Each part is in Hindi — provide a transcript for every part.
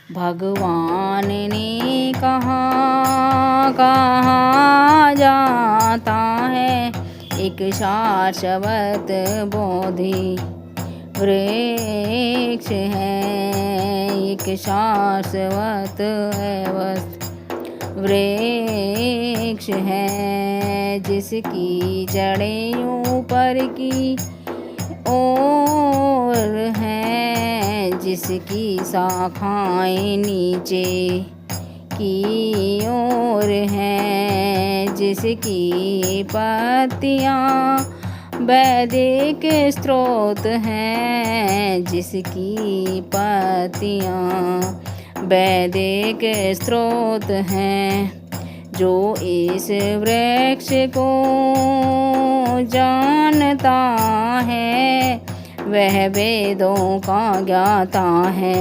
भगवान ने कहा जाता है, एक शाश्वत बोधि वृक्ष है, एक शाश्वत वृक्ष है, जिसकी जड़ें ऊपर की ओर हैं, जिसकी शाखाएं नीचे की ओर हैं, जिसकी पत्तियां वैदिक स्रोत हैं, जिसकी पत्तियां वैदिक स्रोत हैं। जो इस वृक्ष को जानता है, वह वेदों का ज्ञाता है,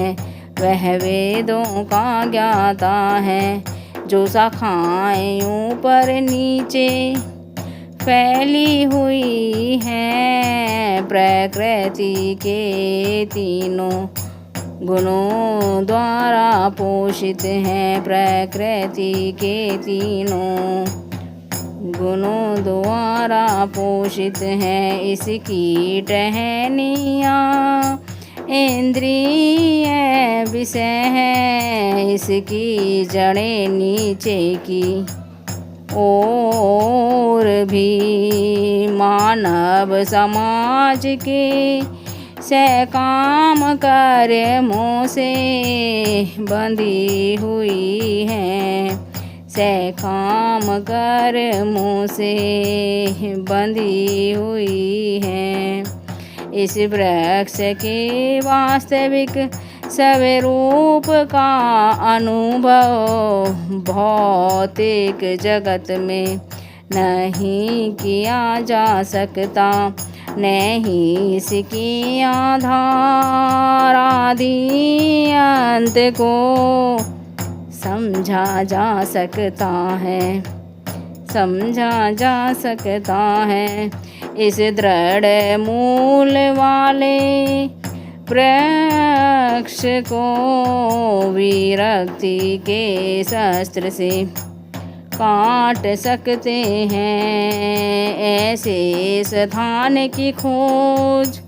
वह वेदों का ज्ञाता है। जो शाखाएं ऊपर नीचे फैली हुई हैं, प्रकृति के तीनों गुणों द्वारा पोषित हैं, प्रकृति के तीनों गुणों द्वारा पोषित हैं। इसकी टहनियाँ इंद्रिय विषय हैं, इसकी जड़ें नीचे की और भी मानव समाज के सकाम कर्मों से बंधी हुई हैं, सकाम कर्मों से बंधी हुई हैं। इस वृक्ष के वास्तविक स्वरूप का अनुभव भौतिक जगत में नहीं किया जा सकता, नहीं इसकी आधार आदि अंत को समझा जा सकता है, समझा जा सकता है। इस दृढ़ मूल वाले वृक्ष को विरक्ति के शस्त्र से काट सकते हैं। ऐसे स्थान की खोज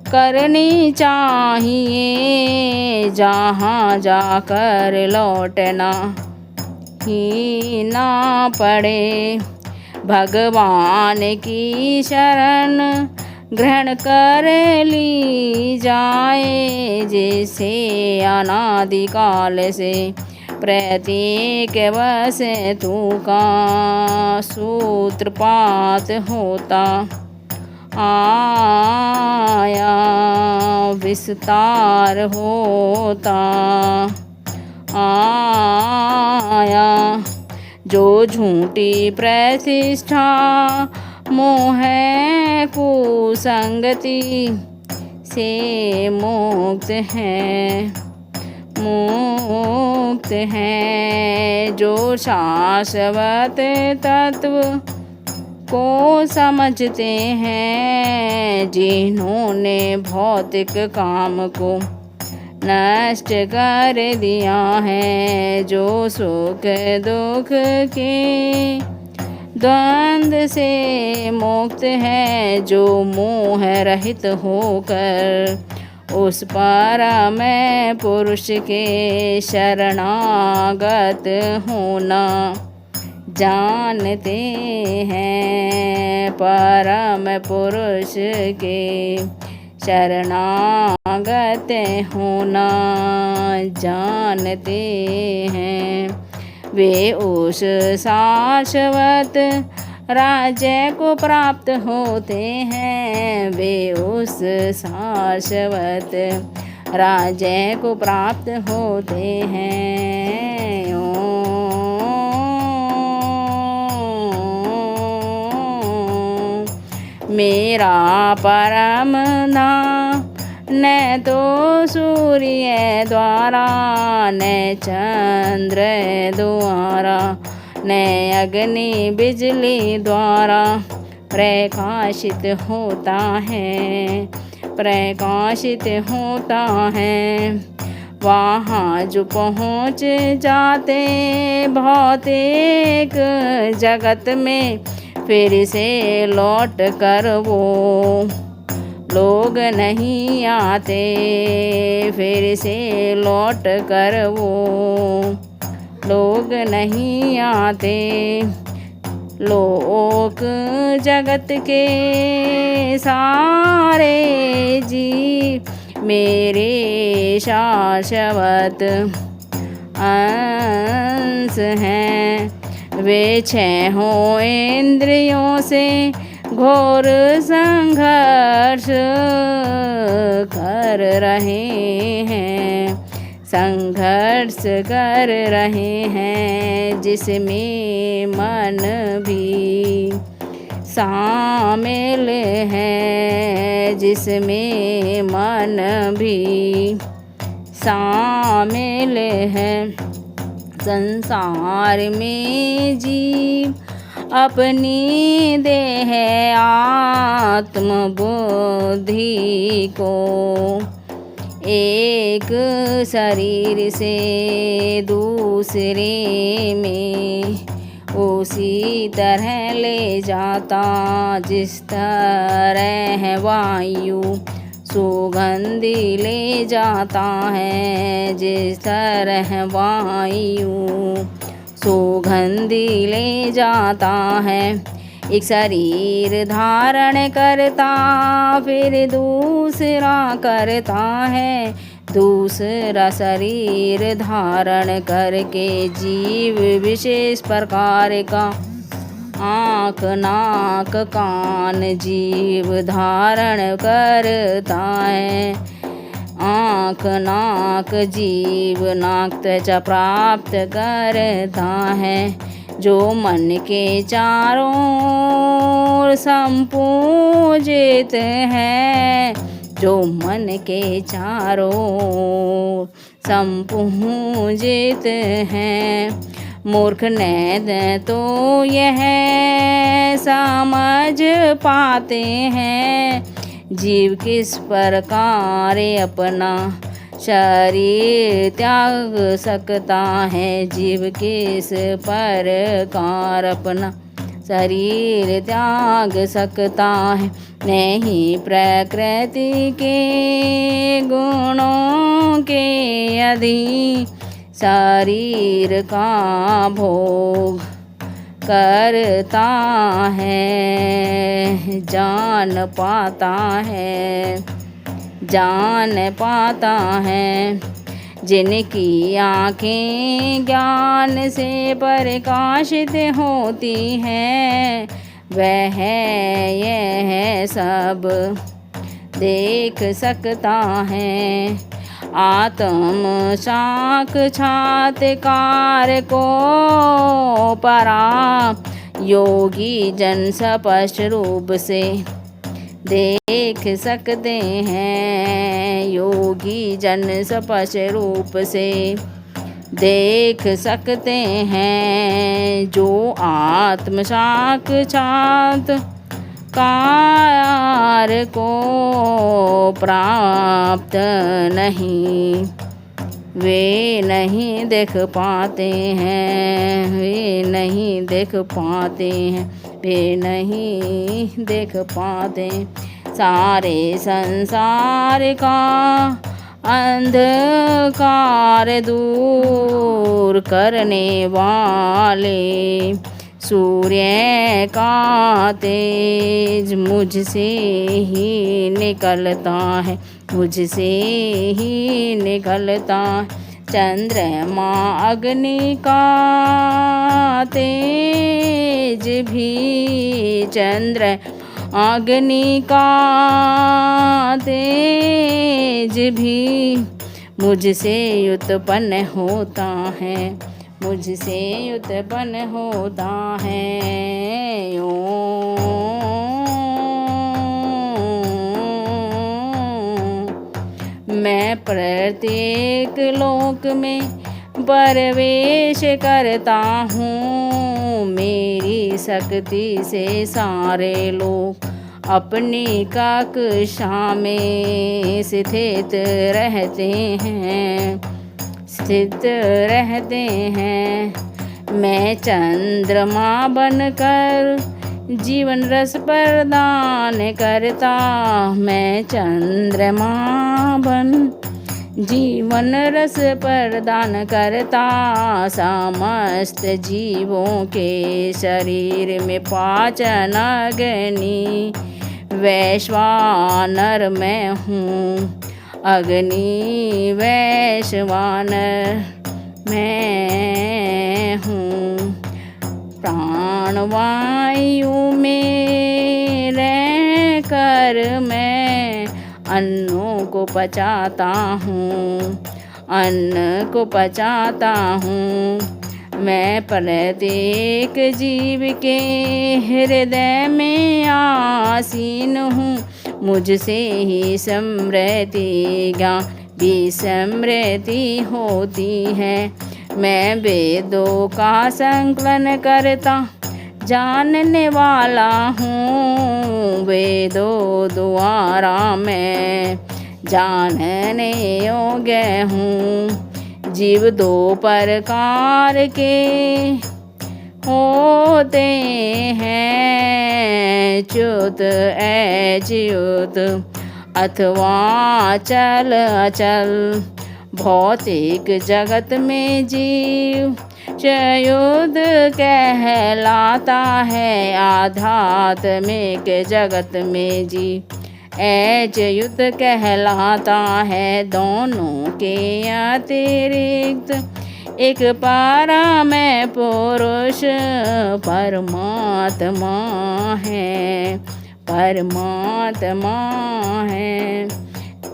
करनी चाहिए, जहाँ जाकर लौटना ही ना पड़े। भगवान की शरण ग्रहण कर ली जाए, जिसे अनादिकाल से प्रत्येक वस्तु का सूत्रपात होता आया, विस्तार होता आया। जो झूठी प्रतिष्ठा मोह कुसंगति से मुक्त है, मुक्त है। जो शाश्वत तत्व को समझते हैं, जिन्होंने भौतिक काम को नष्ट कर दिया है, जो सुख दुख के द्वंद्व से मुक्त है, जो मोह रहित होकर उस परम पुरुष के शरणागत होना जानते हैं, परम पुरुष के शरणागत होना जानते हैं। वे उस शाश्वत राज्य को प्राप्त होते हैं, वे उस शाश्वत राज्य को प्राप्त होते हैं। मेरा परम धाम न तो सूर्य द्वारा, न चंद्र द्वारा, न अग्नि बिजली द्वारा प्रकाशित होता है, प्रकाशित होता है। वहाँ जो पहुँच जाते भौतिक जगत में, फिर से लौट कर वो लोग नहीं आते, फिर से लौट कर वो लोग नहीं आते। लोक जगत के सारे जीव मेरे शाश्वत अंश हैं। वे छहों इंद्रियों से घोर संघर्ष कर रहे हैं, संघर्ष कर रहे हैं, जिसमें मन भी शामिल है, जिसमें मन भी शामिल है। संसार में जीव अपनी देह आत्म बुद्धि को एक शरीर से दूसरे में उसी तरह ले जाता, जिस तरह वायु सुगंधी ले जाता है, जिस तरह वायु सुगंधी ले जाता है। एक शरीर धारण करता फिर दूसरा करता है, दूसरा शरीर धारण करके जीव विशेष प्रकार का आँख नाक कान जीव धारण करता है। आँख नाक जीव नाक त्वचा प्राप्त करता है। जो मन के चारों ओर संपूजित है, जो मन के चारों ओर संपूजित है। मूर्ख ने तो यह समझ पाते हैं, जीव किस प्रकार अपना शरीर त्याग सकता है, जीव किस प्रकार अपना शरीर त्याग सकता है। नहीं प्रकृति के गुणों के अधीन शरीर का भोग करता है, जान पाता है, जान पाता है। जिनकी आँखें ज्ञान से प्रकाशित होती हैं, वह यह सब देख सकता है। आत्म साक्षात्कार को परा योगी जन स्पष्ट रूप से देख सकते हैं, योगी जन स्पष्ट रूप से देख सकते हैं। जो आत्म साक्षात कार को प्राप्त नहीं, वे नहीं देख पाते हैं, वे नहीं देख पाते हैं, वे नहीं देख पाते। सारे संसार का अंधकार दूर करने वाले सूर्य का तेज मुझसे ही निकलता है, मुझसे ही निकलता। चंद्रमा अग्नि का तेज भी, चंद्र अग्नि का तेज भी मुझसे उत्पन्न होता है, मुझसे उत्पन्न होता है। मैं प्रत्येक लोक में प्रवेश करता हूँ, मेरी शक्ति से सारे लोग अपनी कक्षा में स्थित रहते हैं। स्थित रहते हैं। मैं चंद्रमा बनकर जीवन रस प्रदान करता, मैं चंद्रमा बन जीवन रस प्रदान करता। समस्त जीवों के शरीर में पाचन अग्नि, वैश्वानर मैं हूँ, अग्नि वैश्वानर मैं हूँ। प्राणवायु में रहकर मैं अन्नों को पचाता हूँ, अन्न को पचाता हूँ। मैं प्रत्येक जीव के हृदय में आसीन हूँ, मुझसे ही समृद्धि ज्ञान विस्मृति होती है। मैं वेदों का संकलन करता जानने वाला हूँ, वेदों द्वारा मैं जानने योग्य हूँ। जीव दो प्रकार के होते हैं, च्युत अच्युत अथवा चल अचल। भौतिक जगत में जीव च्युत कहलाता है, आध्यात्मिक जगत में जीव अच्युत कहलाता है। दोनों के अतिरिक्त एक परम पुरुष परमात्मा है, परमात्मा है,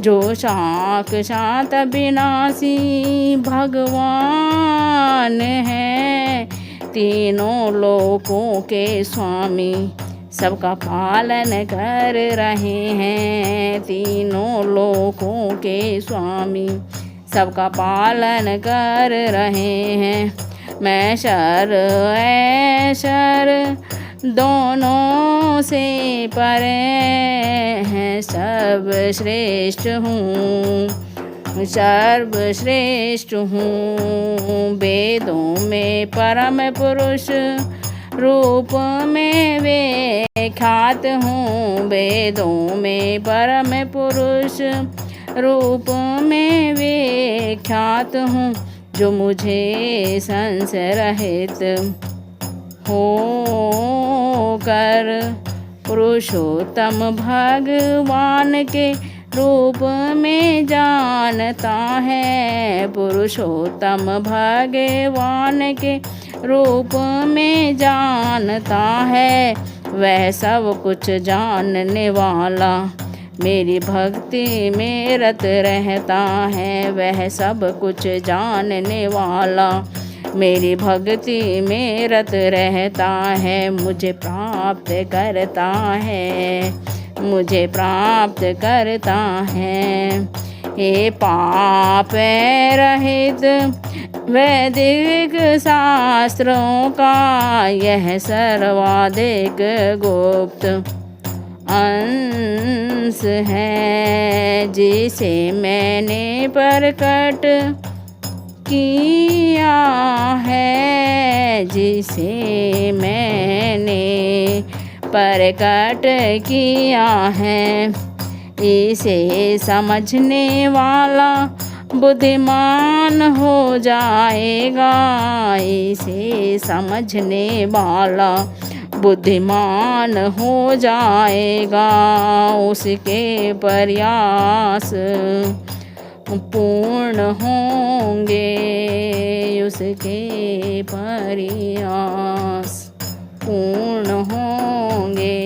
जो साक्षात विनाशी भगवान है। तीनों लोकों के स्वामी सबका पालन कर रहे हैं, तीनों लोकों के स्वामी सबका पालन कर रहे हैं। मैं शर ऐशर दोनों से परे हैं, सर्वश्रेष्ठ हूँ, सर्वश्रेष्ठ हूँ। वेदों में परम पुरुष रूप में विख्यात हूँ, वेदों में परम पुरुष रूप में विख्यात हूँ। जो मुझे संशय रहित होकर पुरुषोत्तम भगवान के रूप में जानता है, पुरुषोत्तम भगवान के रूप में जानता है। वह सब कुछ जानने वाला मेरी भक्ति में रत रहता है, वह सब कुछ जानने वाला मेरी भक्ति में रत रहता है। मुझे प्राप्त करता है, मुझे प्राप्त करता है। हे पाप रहित वैदिक शास्त्रों का यह सर्वाधिक गुप्त अंश है, जिसे मैंने प्रकट किया है, जिसे मैंने प्रकट किया है। इसे समझने वाला बुद्धिमान हो जाएगा, इसे समझने वाला बुद्धिमान हो जाएगा। उसके प्रयास पूर्ण होंगे, उसके प्रयास पूर्ण होंगे।